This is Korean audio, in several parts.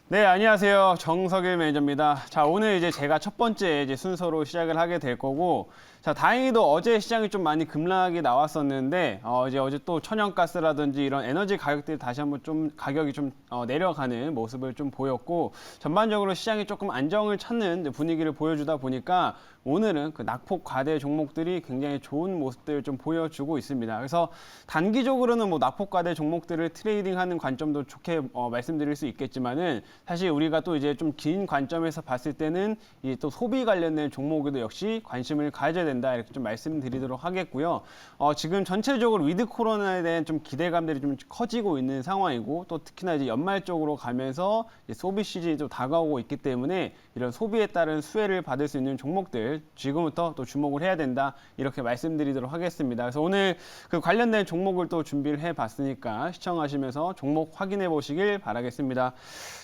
네, 안녕하세요. 정석일 매니저입니다. 자, 오늘 이제 제가 첫 번째 순서로 시작을 하게 될 거고, 자, 다행히도 어제 시장이 좀 많이 급락이 나왔었는데, 어제 또 천연가스라든지 이런 에너지 가격들이 다시 한번 좀 가격이 좀 내려가는 모습을 좀 보였고, 전반적으로 시장이 조금 안정을 찾는 분위기를 보여주다 보니까 오늘은 그 낙폭 과대 종목들이 굉장히 좋은 모습들을 좀 보여주고 있습니다. 그래서 단기적으로는 뭐 낙폭 과대 종목들을 트레이딩하는 관점도 좋게 말씀드릴 수 있겠지만은 사실 우리가 또 이제 좀 긴 관점에서 봤을 때는 이 또 소비 관련된 종목에도 역시 관심을 가져야 된다 이렇게 좀 말씀드리도록 하겠고요. 지금 전체적으로 위드 코로나에 대한 좀 기대감들이 좀 커지고 있는 상황이고 또 특히나 이제 연말 쪽으로 가면서 이제 소비 시즌이 좀 다가오고 있기 때문에 이런 소비에 따른 수혜를 받을 수 있는 종목들 지금부터 또 주목을 해야 된다 이렇게 말씀드리도록 하겠습니다. 그래서 오늘 그 관련된 종목을 또 준비를 해봤으니까 시청하시면서 종목 확인해 보시길 바라겠습니다.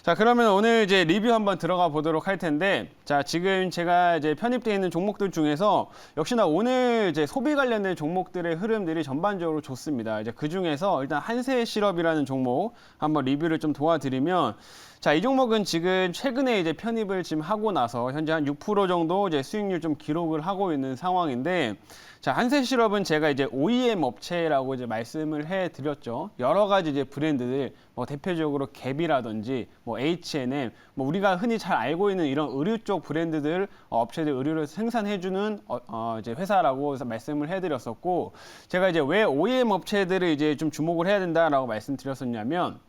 자, 그러면 오늘 이제 리뷰 한번 들어가 보도록 할 텐데, 자, 지금 제가 이제 편입되어 있는 종목들 중에서 역시나 오늘 이제 소비 관련된 종목들의 흐름들이 전반적으로 좋습니다. 이제 그 중에서 일단 한세 시럽이라는 종목 한번 리뷰를 좀 도와드리면, 자, 이 종목은 지금 최근에 이제 편입을 지금 하고 나서 현재 한 6% 정도 이제 수익률 좀 기록을 하고 있는 상황인데, 자, 한세시럽은 제가 이제 OEM 업체라고 이제 말씀을 해드렸죠. 여러 가지 이제 브랜드들, 뭐 대표적으로 갭이라든지 뭐 H&M, 뭐 우리가 흔히 잘 알고 있는 이런 의류 쪽 브랜드들, 업체들 의류를 생산해주는 이제 회사라고 해서 말씀을 해드렸었고, 제가 이제 왜 OEM 업체들을 이제 좀 주목을 해야 된다라고 말씀드렸었냐면.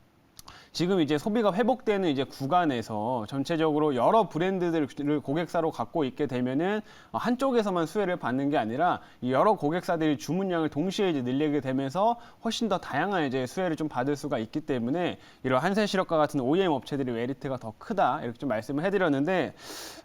지금 이제 소비가 회복되는 이제 구간에서 전체적으로 여러 브랜드들을 고객사로 갖고 있게 되면은 한쪽에서만 수혜를 받는 게 아니라 여러 고객사들이 주문량을 동시에 이제 늘리게 되면서 훨씬 더 다양한 이제 수혜를 좀 받을 수가 있기 때문에 이런 한센시럽과 같은 OEM 업체들의 메리트가 더 크다 이렇게 좀 말씀을 해드렸는데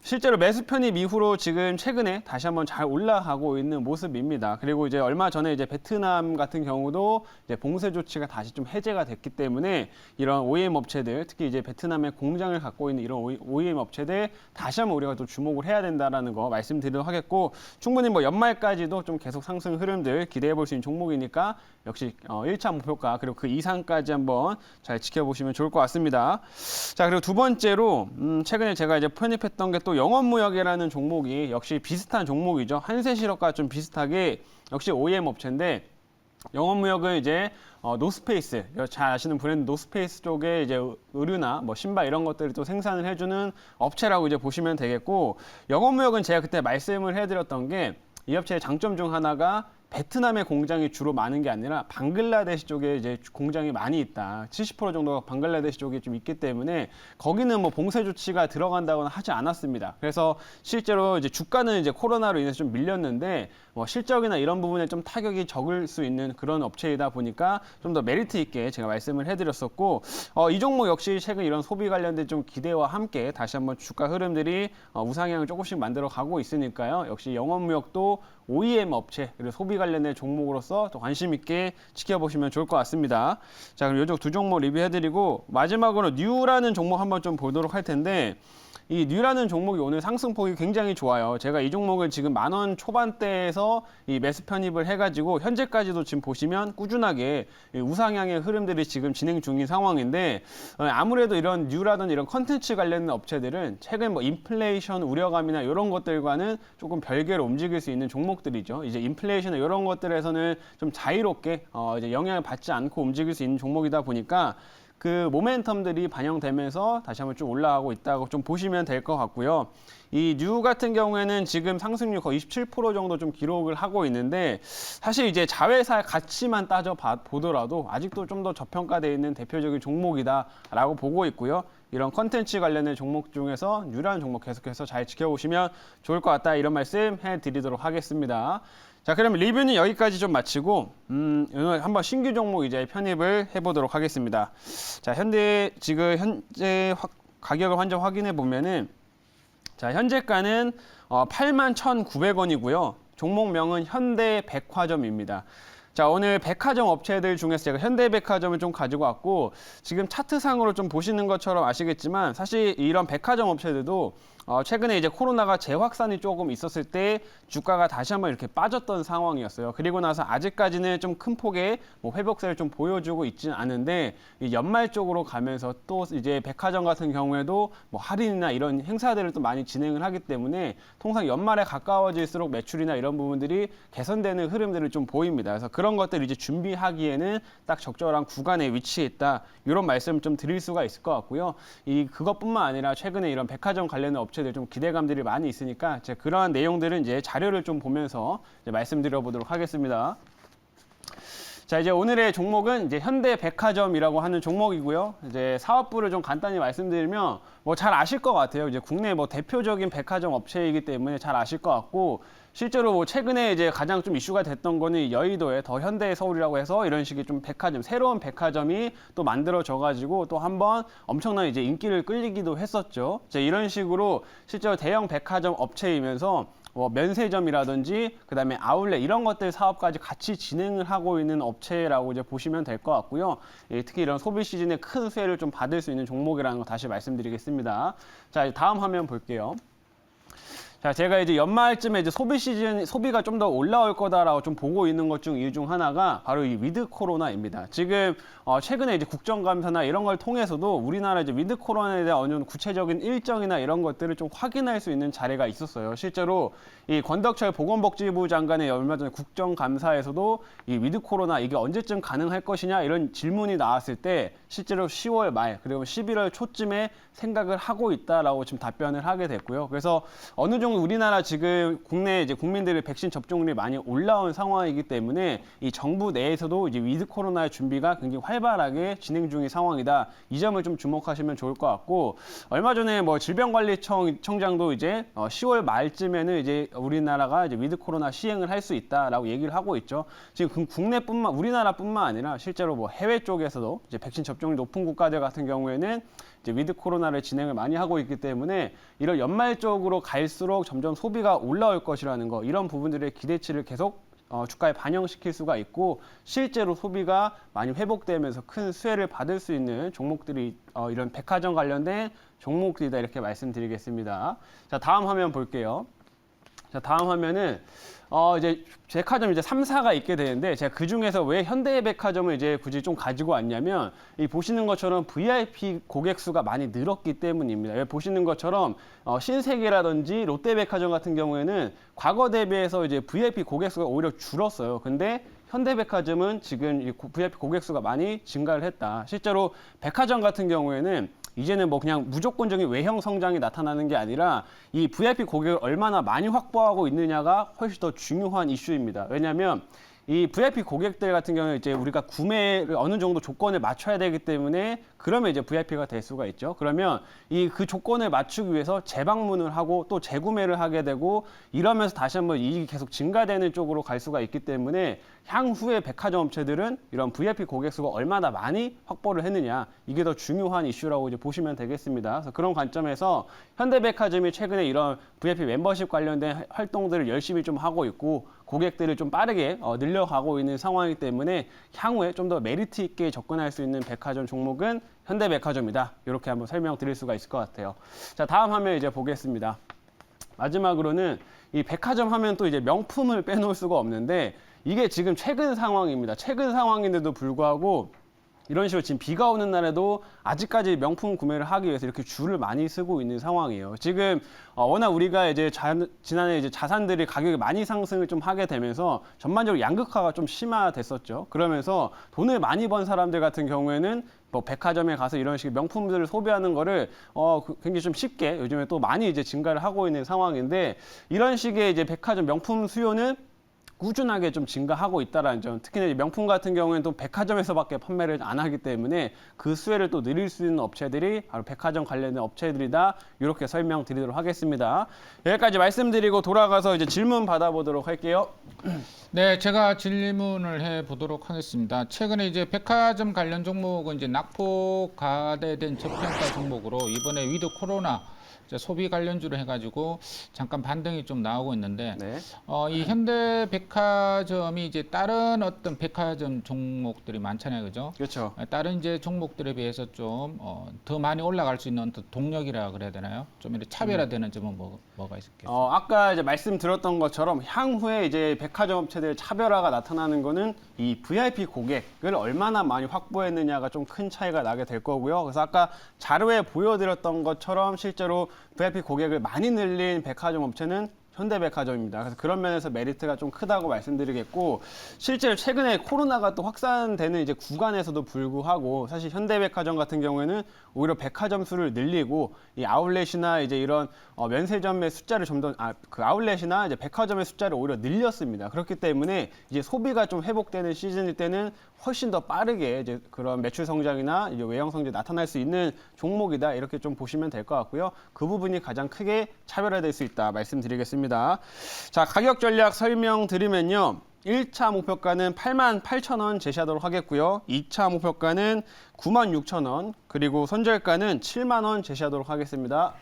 실제로 매수 편입 이후로 지금 최근에 다시 한번 잘 올라가고 있는 모습입니다. 그리고 이제 얼마 전에 이제 베트남 같은 경우도 이제 봉쇄 조치가 다시 좀 해제가 됐기 때문에 이런 OEM 업체들, 특히 이제 베트남에 공장을 갖고 있는 이런 OEM 업체들 다시 한번 우리가 또 주목을 해야 된다라는 거 말씀드리도록 하겠고 충분히 뭐 연말까지도 좀 계속 상승 흐름들 기대해 볼 수 있는 종목이니까 역시 1차 목표가 그리고 그 이상까지 한번 잘 지켜보시면 좋을 것 같습니다. 자, 그리고 두 번째로 최근에 제가 이제 편입했던 게 또 영업무역이라는 종목이 역시 비슷한 종목이죠. 한세실업과 좀 비슷하게 역시 OEM 업체인데 영업무역은 이제 노스페이스, 잘 아시는 브랜드 노스페이스 쪽에 이제 의류나 뭐 신발 이런 것들을 또 생산을 해주는 업체라고 이제 보시면 되겠고 영업무역은 제가 그때 말씀을 해드렸던 게 이 업체의 장점 중 하나가 베트남의 공장이 주로 많은 게 아니라 방글라데시 쪽에 이제 공장이 많이 있다. 70% 정도가 방글라데시 쪽에 좀 있기 때문에 거기는 뭐 봉쇄 조치가 들어간다거나 하지 않았습니다. 그래서 실제로 이제 주가는 이제 코로나로 인해서 좀 밀렸는데 뭐 실적이나 이런 부분에 좀 타격이 적을 수 있는 그런 업체이다 보니까 좀 더 메리트 있게 제가 말씀을 해드렸었고 이 종목 역시 최근 이런 소비 관련된 좀 기대와 함께 다시 한번 주가 흐름들이 우상향을 조금씩 만들어 가고 있으니까요. 역시 영업무역도 OEM 업체 그리고 소비 관련된 종목으로서 또 관심 있게 지켜보시면 좋을 것 같습니다. 자, 그럼 이쪽 두 종목 리뷰해드리고 마지막으로 뉴라는 종목 한번 좀 보도록 할 텐데 이 뉴라는 종목이 오늘 상승폭이 굉장히 좋아요. 제가 이 종목을 지금 10,000원 초반대에서 이 매수 편입을 해가지고 현재까지도 지금 보시면 꾸준하게 우상향의 흐름들이 지금 진행 중인 상황인데 아무래도 이런 뉴라든 이런 컨텐츠 관련된 업체들은 최근 뭐 인플레이션 우려감이나 이런 것들과는 조금 별개로 움직일 수 있는 종목들이죠. 이제 인플레이션 이런 것들에서는 좀 자유롭게 이제 영향을 받지 않고 움직일 수 있는 종목이다 보니까 그 모멘텀들이 반영되면서 다시 한번 좀 올라가고 있다고 좀 보시면 될 것 같고요. 이 뉴 같은 경우에는 지금 상승률 거의 27% 정도 좀 기록을 하고 있는데 사실 이제 자회사 가치만 따져 보더라도 아직도 좀 더 저평가되어 있는 대표적인 종목이다라고 보고 있고요. 이런 컨텐츠 관련된 종목 중에서 뉴라는 종목 계속해서 잘 지켜보시면 좋을 것 같다 이런 말씀 해드리도록 하겠습니다. 자, 그러면 리뷰는 여기까지 좀 마치고 오늘 한번 신규 종목 이제 편입을 해보도록 하겠습니다. 자, 지금 현재 가격을 먼저 확인해 보면은 자, 현재가는 81,900원이고요. 종목명은 현대백화점입니다. 자, 오늘 백화점 업체들 중에서 제가 현대백화점을 좀 가지고 왔고 지금 차트상으로 좀 보시는 것처럼 아시겠지만 사실 이런 백화점 업체들도 최근에 이제 코로나가 재확산이 조금 있었을 때 주가가 다시 한번 이렇게 빠졌던 상황이었어요. 그리고 나서 아직까지는 좀 큰 폭의 뭐 회복세를 좀 보여주고 있지는 않은데 이 연말 쪽으로 가면서 또 이제 백화점 같은 경우에도 뭐 할인이나 이런 행사들을 또 많이 진행을 하기 때문에 통상 연말에 가까워질수록 매출이나 이런 부분들이 개선되는 흐름들을 좀 보입니다. 그래서 그런 것들을 이제 준비하기에는 딱 적절한 구간에 위치해 있다. 이런 말씀을 좀 드릴 수가 있을 것 같고요. 그것뿐만 아니라 최근에 이런 백화점 관련된 업체들 좀 기대감들이 많이 있으니까 제가 그러한 내용들은 이제 자료를 좀 보면서 이제 말씀드려 보도록 하겠습니다. 자, 이제 오늘의 종목은 이제 현대백화점이라고 하는 종목이고요. 이제 사업부를 좀 간단히 말씀드리면 뭐 잘 아실 것 같아요. 이제 국내 뭐 대표적인 백화점 업체이기 때문에 잘 아실 것 같고 실제로 뭐 최근에 이제 가장 좀 이슈가 됐던 거는 여의도에 더 현대서울이라고 해서 이런 식의 좀 백화점, 새로운 백화점이 또 만들어져 가지고 또 한번 엄청난 이제 인기를 끌리기도 했었죠. 이제 이런 식으로 실제로 대형 백화점 업체이면서 뭐 면세점이라든지 그다음에 아울렛 이런 것들 사업까지 같이 진행을 하고 있는 업체라고 이제 보시면 될 것 같고요. 특히 이런 소비 시즌에 큰 수혜를 좀 받을 수 있는 종목이라는 거 다시 말씀드리겠습니다. 자, 다음 화면 볼게요. 자, 제가 이제 연말쯤에 이제 소비가 좀 더 올라올 거다라고 좀 보고 있는 것 중 이유 중 하나가 바로 이 위드 코로나입니다. 지금 최근에 이제 국정감사나 이런 걸 통해서도 우리나라 이제 위드 코로나에 대한 어느 정도 구체적인 일정이나 이런 것들을 좀 확인할 수 있는 자리가 있었어요. 실제로 이 권덕철 보건복지부 장관의 얼마 전에 국정감사에서도 이 위드 코로나 이게 언제쯤 가능할 것이냐 이런 질문이 나왔을 때 실제로 10월 말 그리고 11월 초쯤에 생각을 하고 있다라고 지금 답변을 하게 됐고요. 그래서 어느 정도 우리나라 지금 국내 이제 국민들의 백신 접종률이 많이 올라온 상황이기 때문에 이 정부 내에서도 이제 위드 코로나의 준비가 굉장히 활발하게 진행 중인 상황이다. 이 점을 좀 주목하시면 좋을 것 같고 얼마 전에 뭐 질병관리청장도 이제 10월 말쯤에는 이제 우리나라가 이제 위드 코로나 시행을 할 수 있다라고 얘기를 하고 있죠. 지금 우리나라뿐만 아니라 실제로 뭐 해외 쪽에서도 이제 백신 접종률 높은 국가들 같은 경우에는 이제 위드 코로나를 진행을 많이 하고 있기 때문에 이런 연말 쪽으로 갈수록 점점 소비가 올라올 것이라는 거 이런 부분들의 기대치를 계속 주가에 반영시킬 수가 있고 실제로 소비가 많이 회복되면서 큰 수혜를 받을 수 있는 종목들이 이런 백화점 관련된 종목들이다 이렇게 말씀드리겠습니다. 자, 다음 화면 볼게요. 자, 다음 화면은 이제 백화점 이제 3사가 있게 되는데 제가 그 중에서 왜 현대백화점을 이제 굳이 좀 가지고 왔냐면 이 보시는 것처럼 VIP 고객 수가 많이 늘었기 때문입니다. 여기 보시는 것처럼 신세계라든지 롯데백화점 같은 경우에는 과거 대비해서 이제 VIP 고객 수가 오히려 줄었어요. 근데 현대백화점은 지금 이 VIP 고객 수가 많이 증가를 했다. 실제로 백화점 같은 경우에는 이제는 뭐 그냥 무조건적인 외형 성장이 나타나는 게 아니라 이 VIP 고객을 얼마나 많이 확보하고 있느냐가 훨씬 더 중요한 이슈입니다. 왜냐하면 이 VIP 고객들 같은 경우는 이제 우리가 구매를 어느 정도 조건에 맞춰야 되기 때문에 그러면 이제 VIP가 될 수가 있죠. 그러면 그 조건을 맞추기 위해서 재방문을 하고 또 재구매를 하게 되고 이러면서 다시 한번 이익이 계속 증가되는 쪽으로 갈 수가 있기 때문에 향후에 백화점 업체들은 이런 VIP 고객 수가 얼마나 많이 확보를 했느냐 이게 더 중요한 이슈라고 이제 보시면 되겠습니다. 그래서 그런 관점에서 현대백화점이 최근에 이런 VIP 멤버십 관련된 활동들을 열심히 좀 하고 있고 고객들을 좀 빠르게 늘려가고 있는 상황이기 때문에 향후에 좀 더 메리트 있게 접근할 수 있는 백화점 종목은 현대백화점이다. 이렇게 한번 설명드릴 수가 있을 것 같아요. 자, 다음 화면 이제 보겠습니다. 마지막으로는 이 백화점 하면 또 이제 명품을 빼놓을 수가 없는데 이게 지금 최근 상황입니다. 최근 상황인데도 불구하고 이런 식으로 지금 비가 오는 날에도 아직까지 명품 구매를 하기 위해서 이렇게 줄을 많이 쓰고 있는 상황이에요. 지금 워낙 우리가 이제 지난해 이제 자산들이 가격이 많이 상승을 좀 하게 되면서 전반적으로 양극화가 좀 심화됐었죠. 그러면서 돈을 많이 번 사람들 같은 경우에는 뭐 백화점에 가서 이런 식의 명품들을 소비하는 거를 굉장히 좀 쉽게 요즘에 또 많이 이제 증가를 하고 있는 상황인데 이런 식의 이제 백화점 명품 수요는 꾸준하게 좀 증가하고 있다는 점, 특히나 명품 같은 경우에는 또 백화점에서밖에 판매를 안 하기 때문에 그 수혜를 또 누릴 수 있는 업체들이 바로 백화점 관련된 업체들이다. 이렇게 설명드리도록 하겠습니다. 여기까지 말씀드리고 돌아가서 이제 질문 받아보도록 할게요. 네, 제가 질문을 해보도록 하겠습니다. 최근에 이제 백화점 관련 종목은 이제 낙폭 과대된 저평가 종목으로 이번에 위드 코로나 소비 관련주로 해가지고 잠깐 반등이 좀 나오고 있는데 네. 이 현대백화점 백화점이 이제 다른 어떤 백화점 종목들이 많잖아요, 그죠? 그렇죠. 다른 이제 종목들에 비해서 좀 더 많이 올라갈 수 있는 어떤 동력이라 그래야 되나요? 좀 이렇게 차별화되는 점은 뭐가 있을까요? 아까 이제 말씀드렸던 것처럼 향후에 이제 백화점 업체들 차별화가 나타나는 거는 이 VIP 고객을 얼마나 많이 확보했느냐가 좀 큰 차이가 나게 될 거고요. 그래서 아까 자료에 보여드렸던 것처럼 실제로 VIP 고객을 많이 늘린 백화점 업체는 현대백화점입니다. 그래서 그런 면에서 메리트가 좀 크다고 말씀드리겠고, 실제로 최근에 코로나가 또 확산되는 이제 구간에서도 불구하고 사실 현대백화점 같은 경우에는 오히려 백화점 수를 늘리고 이 아울렛이나 이제 이런 면세점의 숫자를 좀 더 그 아울렛이나 이제 백화점의 숫자를 오히려 늘렸습니다. 그렇기 때문에 이제 소비가 좀 회복되는 시즌일 때는 훨씬 더 빠르게 이제 그런 매출 성장이나 이제 외형 성장이 나타날 수 있는 종목이다, 이렇게 좀 보시면 될 것 같고요. 그 부분이 가장 크게 차별화될 수 있다 말씀드리겠습니다. 자, 가격 전략 설명드리면요. 1차 목표가는 88,000원 제시하도록 하겠고요. 2차 목표가는 96,000원, 그리고 손절가는 7만 원 제시하도록 하겠습니다.